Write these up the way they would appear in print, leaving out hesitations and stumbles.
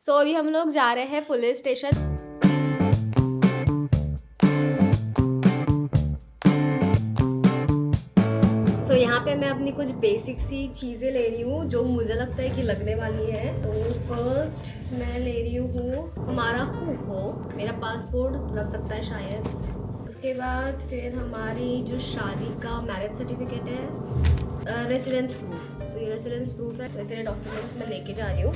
सो अभी हम लोग जा रहे हैं पुलिस स्टेशन। सो यहाँ पे मैं अपनी कुछ बेसिक सी चीज़ें ले रही हूँ जो मुझे लगता है कि लगने वाली है। तो फर्स्ट मैं ले रही हूँ हमारा हो मेरा पासपोर्ट लग सकता है शायद। उसके बाद फिर हमारी जो शादी का मैरिज सर्टिफिकेट है, रेसिडेंस प्रूफ। सो ये रेसिडेंस प्रूफ है, तो तेरे डॉक्यूमेंट्स मैं लेके जा रही हूँ।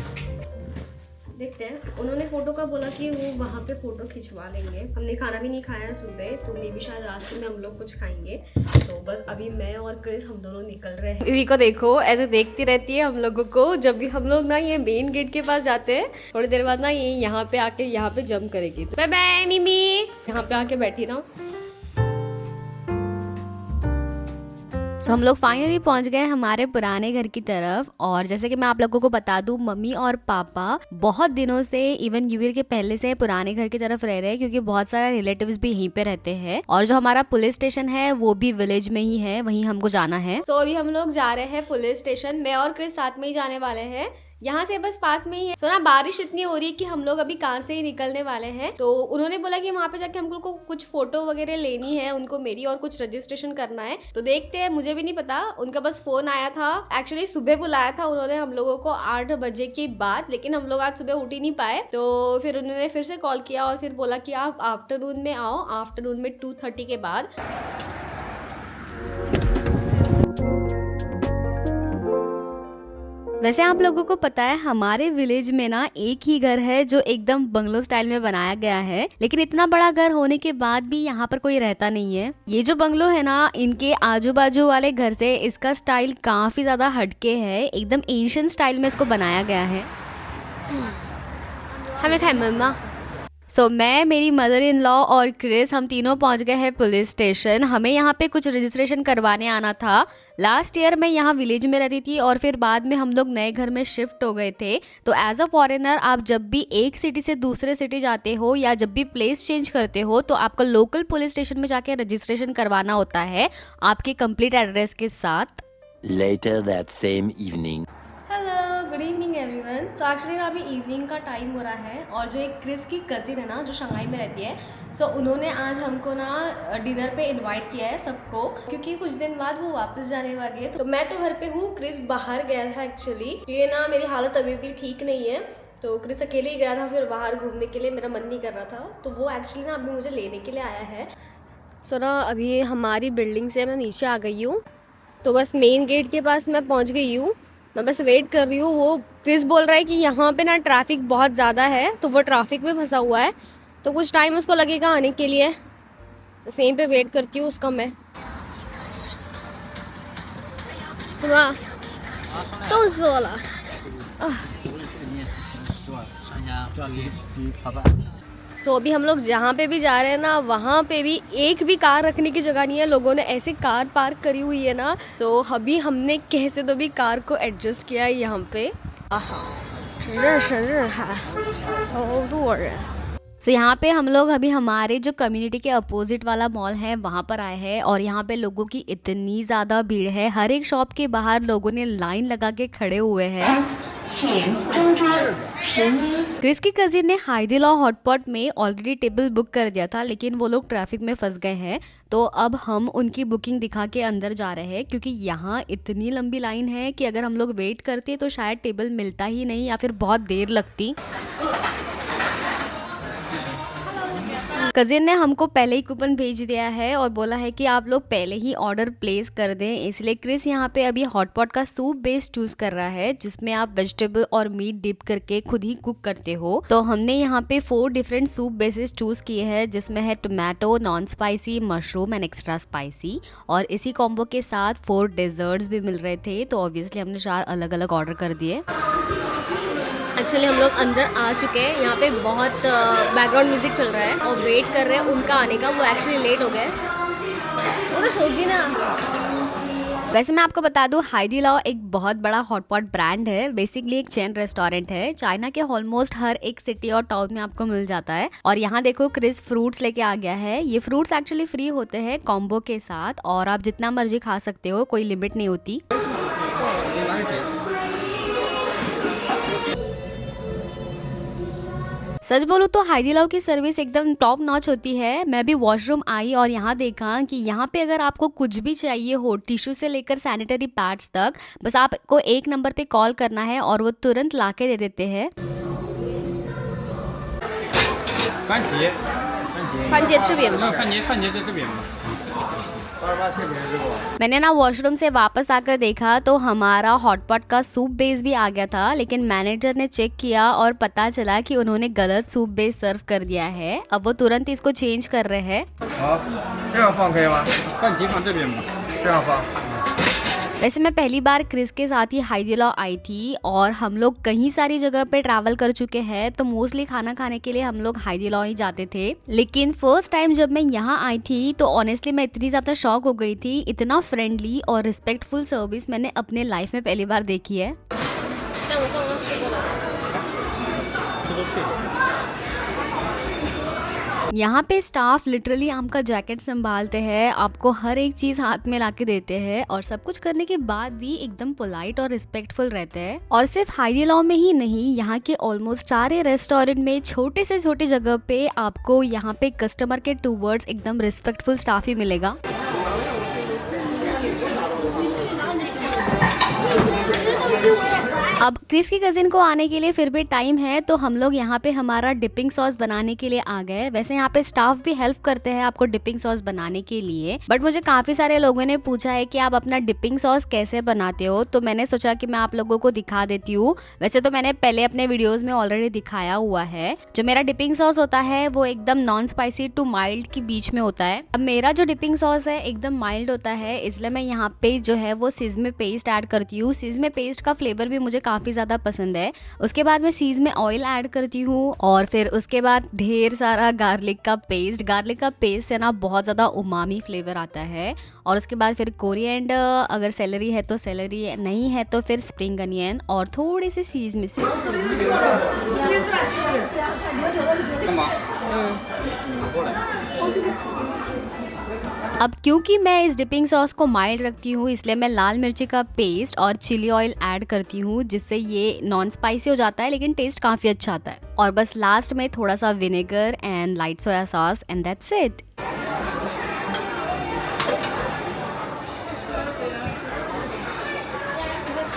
देखते हैं, उन्होंने फ़ोटो का बोला कि वो वहाँ पे फ़ोटो खिंचवा लेंगे। हमने खाना भी नहीं खाया सुबह, तो मे भी शायद रास्ते में हम लोग कुछ खाएंगे। तो बस अभी मैं और क्रिस हम दोनों निकल रहे हैं। बीवी को देखो ऐसे देखती रहती है हम लोगों को। जब भी हम लोग ना ये मेन गेट के पास जाते हैं, थोड़ी देर बाद ना ये यहाँ पे आके यहाँ पे जंप करेगी। तो बाय बाय मिमी, यहाँ पे आके बैठी ना। सो हम लोग फाइनली पहुंच गए हमारे पुराने घर की तरफ। और जैसे कि मैं आप लोगों को बता दूं, मम्मी और पापा बहुत दिनों से, इवन न्यू ईयर के पहले से पुराने घर की तरफ रह रहे हैं, क्योंकि बहुत सारे रिलेटिव्स भी यहीं पे रहते हैं। और जो हमारा पुलिस स्टेशन है वो भी विलेज में ही है, वहीं हमको जाना है। सो अभी हम लोग जा रहे हैं पुलिस स्टेशन। मैं और क्रिस साथ में ही जाने वाले हैं, यहाँ से बस पास में ही है। सो ना बारिश इतनी हो रही है कि हम लोग अभी कार से ही निकलने वाले हैं। तो उन्होंने बोला कि वहाँ पे जाके हम लोग को कुछ फोटो वगैरह लेनी है, उनको मेरी, और कुछ रजिस्ट्रेशन करना है। तो देखते हैं, मुझे भी नहीं पता, उनका बस फोन आया था। एक्चुअली सुबह बुलाया था उन्होंने हम लोगों को 8 बजे के बाद, लेकिन हम लोग आज सुबह उठ ही नहीं पाए। तो फिर उन्होंने फिर से कॉल किया और फिर बोला कि आप आफ्टरनून में आओ, आफ्टरनून में 2:30 के बाद। वैसे आप लोगों को पता है हमारे विलेज में ना एक ही घर है जो एकदम बंगलो स्टाइल में बनाया गया है, लेकिन इतना बड़ा घर होने के बाद भी यहाँ पर कोई रहता नहीं है। ये जो बंगलो है ना, इनके आजू बाजू वाले घर से इसका स्टाइल काफी ज्यादा हटके है, एकदम एशियन स्टाइल में इसको बनाया गया है। हमें खाए मम्मा। सो मैं, मेरी मदर इन लॉ और क्रिस, हम तीनों पहुंच गए हैं पुलिस स्टेशन। हमें यहाँ पे कुछ रजिस्ट्रेशन करवाने आना था। लास्ट ईयर मैं यहाँ विलेज में रहती थी और फिर बाद में हम लोग नए घर में शिफ्ट हो गए थे। तो एज अ फॉरेनर आप जब भी एक सिटी से दूसरे सिटी जाते हो या जब भी प्लेस चेंज करते हो, तो आपको लोकल पुलिस स्टेशन में जाके रजिस्ट्रेशन करवाना होता है आपके कंप्लीट एड्रेस के साथ। Later that same evening. Hello, good evening everyone. So actually अभी इवनिंग का टाइम हो रहा है और जो एक क्रिस की कज़िन है ना, जो शंघाई में रहती है, सो उन्होंने आज हमको ना डिनर पे इनवाइट किया है सबको, क्योंकि कुछ दिन बाद वो वापस जाने वाली है। तो मैं तो घर पे हूँ, क्रिस बाहर गया था एक्चुअली। ये ना मेरी हालत अभी भी ठीक नहीं है, तो क्रिस अकेले ही गया था फिर बाहर घूमने के लिए। मेरा मन नहीं कर रहा था, तो वो एक्चुअली ना अभी मुझे लेने के लिए आया है। सो ना अभी हमारी बिल्डिंग से मैं नीचे आ गई हूँ, तो बस मेन गेट के पास मैं पहुँच गई हूँ। मैं बस वेट कर रही हूँ। वो क्रिस बोल रहा है कि यहाँ पे ना ट्रैफिक बहुत ज़्यादा है, तो वो ट्रैफिक में फंसा हुआ है, तो कुछ टाइम उसको लगेगा आने के लिए। तो सेम पे वेट करती हूँ उसका मैं। वाह, तो ज़ोला सो अभी हम लोग जहाँ पे भी जा रहे हैं ना, वहाँ पे भी एक भी कार रखने की जगह नहीं है। लोगों ने ऐसे कार पार्क करी हुई है ना, तो अभी हमने कैसे तो भी कार को एडजस्ट किया है यहाँ पे। सो यहाँ पे हम लोग अभी हमारे जो कम्युनिटी के अपोजिट वाला मॉल है वहाँ पर आए हैं, और यहाँ पे लोगों की इतनी ज़्यादा भीड़ है। हर एक शॉप के बाहर लोगों ने लाइन लगा के खड़े हुए हैं। क्रिस की कजिन ने हाइदीलॉ हॉटपॉट में ऑलरेडी टेबल बुक कर दिया था, लेकिन वो लोग ट्रैफिक में फंस गए हैं। तो अब हम उनकी बुकिंग दिखा के अंदर जा रहे हैं, क्योंकि यहाँ इतनी लंबी लाइन है कि अगर हम लोग वेट करते तो शायद टेबल मिलता ही नहीं या फिर बहुत देर लगती। कजिन ने हमको पहले ही कूपन भेज दिया है और बोला है कि आप लोग पहले ही ऑर्डर प्लेस कर दें, इसलिए क्रिस यहाँ पे अभी हॉटपॉट का सूप बेस चूज कर रहा है, जिसमें आप वेजिटेबल और मीट डिप करके खुद ही कुक करते हो। तो हमने यहाँ पे 4 डिफरेंट सूप बेसेस चूज किए हैं, जिसमें है tomato, non spicy, mushroom and extra spicy. और इसी कॉम्बो के साथ 4 डेजर्ट्स भी मिल रहे थे, तो ऑब्वियसली हमने 4 अलग अलग ऑर्डर कर दिए। एक्चुअली हम लोग अंदर आ चुके हैं। यहाँ पे बहुत बैकग्राउंड म्यूजिक चल रहा है और वेट कर रहे हैं उनका आने का। वो एक्चुअली लेट हो गए, वो तो सोची ना। वैसे मैं आपको बता दूं, हाइदीलॉ एक बहुत बड़ा हॉटपॉट ब्रांड है। बेसिकली एक चेन रेस्टोरेंट है। चाइना के ऑलमोस्ट हर एक सिटी और टाउन में आपको मिल जाता है। और यहाँ देखो क्रिस फ्रूट्स लेके आ गया है। ये फ्रूट्स एक्चुअली फ्री होते हैं कॉम्बो के साथ, और आप जितना मर्जी खा सकते हो, कोई लिमिट नहीं होती। सच बोलूँ तो हाइदीलाओ की सर्विस एकदम टॉप नॉच होती है। मैं भी वॉशरूम आई और यहाँ देखा कि यहाँ पे अगर आपको कुछ भी चाहिए हो, टिश्यू से लेकर सैनिटरी पैड्स तक, बस आपको एक नंबर पे कॉल करना है और वो तुरंत ला के दे देते हैं। 番茄，番茄这边那番茄在这边吗？ मैंने ना वॉशरूम से वापस आकर देखा तो हमारा हॉटपॉट का सूप बेस भी आ गया था, लेकिन मैनेजर ने चेक किया और पता चला कि उन्होंने गलत सूप बेस सर्व कर दिया है। अब वो तुरंत इसको चेंज कर रहे हैं। 好，这样放可以吗？ 番茄放这边吗？ 这样放。 वैसे मैं पहली बार क्रिस के साथ ही हाइदीलाओ आई थी और हम लोग कहीं सारी जगह पे ट्रैवल कर चुके हैं, तो मोस्टली खाना खाने के लिए हम लोग हाइदीलाओ ही जाते थे। लेकिन फर्स्ट टाइम जब मैं यहाँ आई थी तो ऑनेस्टली मैं इतनी ज़्यादा शॉक हो गई थी। इतना फ्रेंडली और रिस्पेक्टफुल सर्विस मैंने अपने लाइफ में पहली बार देखी है। यहाँ पे स्टाफ लिटरली आपका जैकेट संभालते हैं, आपको हर एक चीज हाथ में लाके देते हैं और सब कुछ करने के बाद भी एकदम पोलाइट और रिस्पेक्टफुल रहते हैं। और सिर्फ हाइदीलाओ में ही नहीं, यहाँ के ऑलमोस्ट सारे रेस्टोरेंट में छोटे से छोटे जगह पे आपको यहाँ पे कस्टमर के टूवर्ड्स एकदम रिस्पेक्टफुल स्टाफ ही मिलेगा। अब क्रिस की कजिन को आने के लिए फिर भी टाइम है, तो हम लोग यहाँ पे हमारा डिपिंग सॉस बनाने के लिए आ गए। वैसे यहाँ पे स्टाफ भी हेल्प करते हैं आपको डिपिंग सॉस बनाने के लिए, बट मुझे काफी सारे लोगों ने पूछा है कि आप अपना डिपिंग सॉस कैसे बनाते हो, तो मैंने सोचा कि मैं आप लोगों को दिखा देती हूँ। वैसे तो मैंने पहले अपने वीडियोज में ऑलरेडी दिखाया हुआ है। जो मेरा डिपिंग सॉस होता है वो एकदम नॉन स्पाइसी टू माइल्ड के बीच में होता है। अब मेरा जो डिपिंग सॉस है एकदम माइल्ड होता है, इसलिए मैं यहाँ पे जो है वो सीज़मे पेस्ट ऐड करती हूँ। सीज़मे पेस्ट का फ्लेवर भी मुझे काफी ज्यादा पसंद है। उसके बाद मैं सीज़मे ऑयल ऐड करती हूँ और फिर उसके बाद ढेर सारा गार्लिक का पेस्ट। गार्लिक का पेस्ट से ना बहुत ज्यादा उमामी फ्लेवर आता है। और उसके बाद फिर कोरिएंडर, अगर सेलरी है तो सेलरी, नहीं है तो फिर स्प्रिंग अनियन और थोड़े से सीज़मे से। अब क्योंकि मैं इस डिपिंग सॉस को माइल्ड रखती हूँ, इसलिए मैं लाल मिर्ची का पेस्ट और चिली ऑयल ऐड करती हूँ, जिससे ये नॉन स्पाइसी हो जाता है लेकिन टेस्ट काफ़ी अच्छा आता है। और बस लास्ट में थोड़ा सा vinegar and light soya sauce and that's it.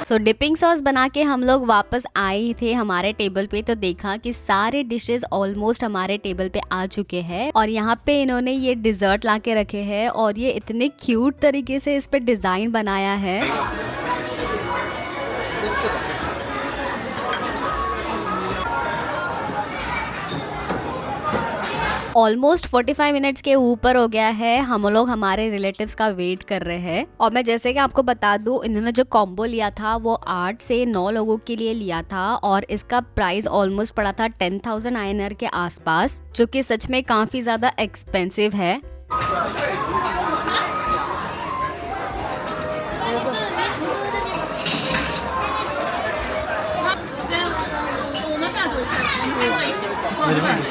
So dipping sauce बना के हम लोग वापस आए थे हमारे टेबल पे, तो देखा कि सारे डिशेस ऑलमोस्ट हमारे टेबल पे आ चुके हैं। और यहाँ पे इन्होंने ये डिजर्ट ला के रखे हैं और ये इतने क्यूट तरीके से इस पे डिजाइन बनाया है। ऑलमोस्ट 45 मिनट्स के ऊपर हो गया है, हम लोग हमारे रिलेटिव्स का वेट कर रहे हैं। और मैं जैसे कि आपको बता दूं, इन्होंने जो कॉम्बो लिया था वो 8 से 9 लोगों के लिए लिया था और इसका प्राइस ऑलमोस्ट पड़ा था 10,000 INR के आसपास, जो कि सच में काफी ज्यादा एक्सपेंसिव है।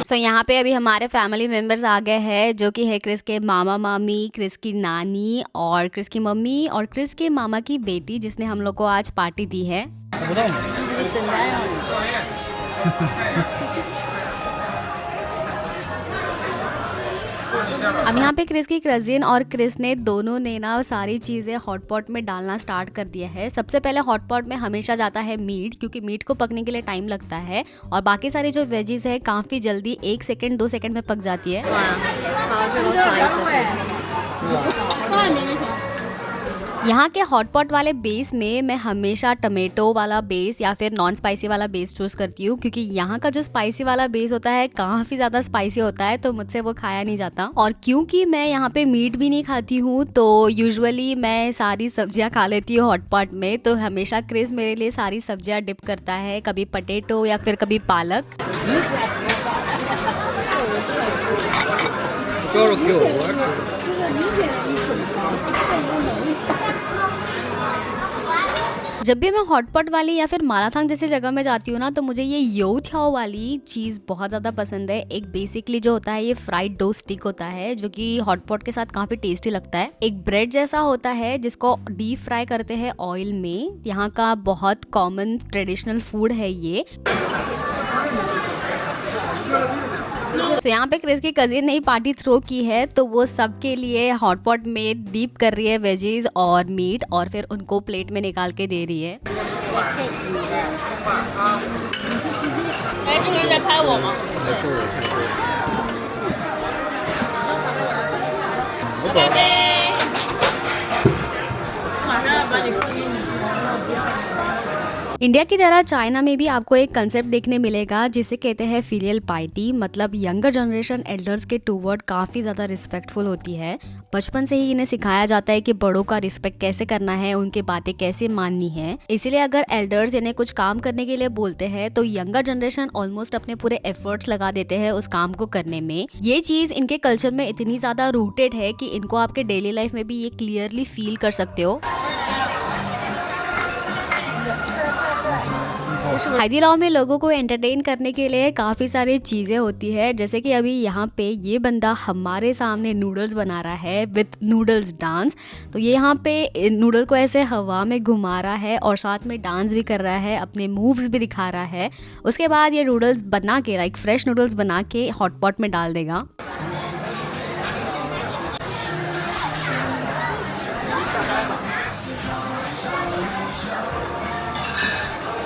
सो यहाँ पे अभी हमारे फैमिली मेंबर्स आ गए हैं, जो कि है क्रिस के मामा मामी, क्रिस की नानी और क्रिस की मम्मी और क्रिस के मामा की बेटी, जिसने हम लोग को आज पार्टी दी है। अब यहाँ पे क्रिस की कजिन और क्रिस ने दोनों ने ना सारी चीज़ें हॉटपॉट में डालना स्टार्ट कर दिया है। सबसे पहले हॉटपॉट में हमेशा जाता है मीट, क्योंकि मीट को पकने के लिए टाइम लगता है और बाकी सारी जो वेजीज है काफ़ी जल्दी 1 सेकेंड 2 सेकेंड में पक जाती है। यहाँ के हॉटपॉट वाले बेस में मैं हमेशा टमेटो वाला बेस या फिर नॉन स्पाइसी वाला बेस चूज करती हूँ, क्योंकि यहाँ का जो स्पाइसी वाला बेस होता है काफ़ी ज़्यादा स्पाइसी होता है, तो मुझसे वो खाया नहीं जाता। और क्योंकि मैं यहाँ पे मीट भी नहीं खाती हूँ, तो यूजुअली मैं सारी सब्जियाँ खा लेती हूँ हॉटपॉट में, तो हमेशा क्रिस मेरे लिए सारी सब्जियाँ डिप करता है, कभी पटेटो या फिर कभी पालक। जब भी मैं हॉटपॉट वाली या फिर माराथांग जैसी जगह में जाती हूँ ना, तो मुझे ये योथियाओ वाली चीज़ बहुत ज़्यादा पसंद है। एक बेसिकली जो होता है ये फ्राइड डो स्टिक होता है, जो कि हॉटपॉट के साथ काफ़ी टेस्टी लगता है। एक ब्रेड जैसा होता है जिसको डीप फ्राई करते हैं ऑयल में। यहाँ का बहुत कॉमन ट्रेडिशनल फूड है ये। तो यहाँ पे क्रिस की कजिन ने पार्टी थ्रो की है, तो वो सबके लिए हॉट पॉट में डीप कर रही है वेजीज और मीट और फिर उनको प्लेट में निकाल के दे रही है। 哎，这个是在拍我吗？拜拜。马上要把你放进你。 इंडिया की तरह चाइना में भी आपको एक कंसेप्ट देखने मिलेगा जिसे कहते हैं फीलियल पाइटी, मतलब यंगर जनरेशन एल्डर्स के टूवर्ड काफ़ी ज़्यादा रिस्पेक्टफुल होती है। बचपन से ही इन्हें सिखाया जाता है कि बड़ों का रिस्पेक्ट कैसे करना है, उनकी बातें कैसे माननी है। इसीलिए अगर एल्डर्स इन्हें कुछ काम करने के लिए बोलते हैं तो यंगर जनरेशन ऑलमोस्ट अपने पूरे एफर्ट्स लगा देते हैं उस काम को करने में। ये चीज़ इनके कल्चर में इतनी ज़्यादा रूटेड है कि इनको आपके डेली लाइफ में भी ये क्लियरली फील कर सकते हो। हाइदीलाओ में लोगों को एंटरटेन करने के लिए काफ़ी सारी चीज़ें होती है, जैसे कि अभी यहाँ पे ये बंदा हमारे सामने नूडल्स बना रहा है विथ नूडल्स डांस। तो ये यहाँ पे नूडल को ऐसे हवा में घुमा रहा है और साथ में डांस भी कर रहा है, अपने मूव्स भी दिखा रहा है। उसके बाद ये नूडल्स बना के लाइक फ्रेश नूडल्स बना के हॉट पॉट में डाल देगा।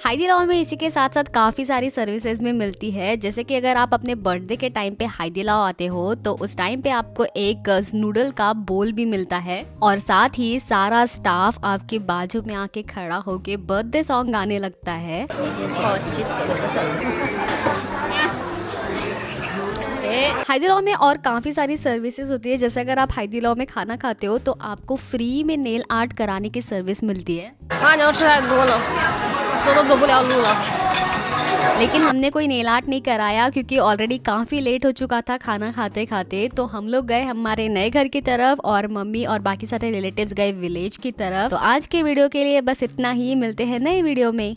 हाइदीलाओ में इसी के साथ साथ काफ़ी सारी सर्विसेज में मिलती है, जैसे कि अगर आप अपने बर्थडे के टाइम पे हाइदीलाओ आते हो तो उस टाइम पे आपको एक नूडल का बोल भी मिलता है और साथ ही सारा स्टाफ आपके बाजू में आके खड़ा होके बर्थडे सॉन्ग गाने लगता है। हाइदीलाओ में और काफ़ी सारी सर्विसेज होती है, जैसे अगर आप हाइदीलाओ में खाना खाते हो तो आपको फ्री में नेल आर्ट कराने की सर्विस मिलती है। लेकिन हमने कोई नेल आर्ट नहीं कराया क्योंकि ऑलरेडी काफ़ी लेट हो चुका था खाना खाते खाते। तो हम लोग गए हमारे नए घर की तरफ और मम्मी और बाकी सारे रिलेटिव्स गए विलेज की तरफ। तो आज के वीडियो के लिए बस इतना ही, मिलते हैं नए वीडियो में।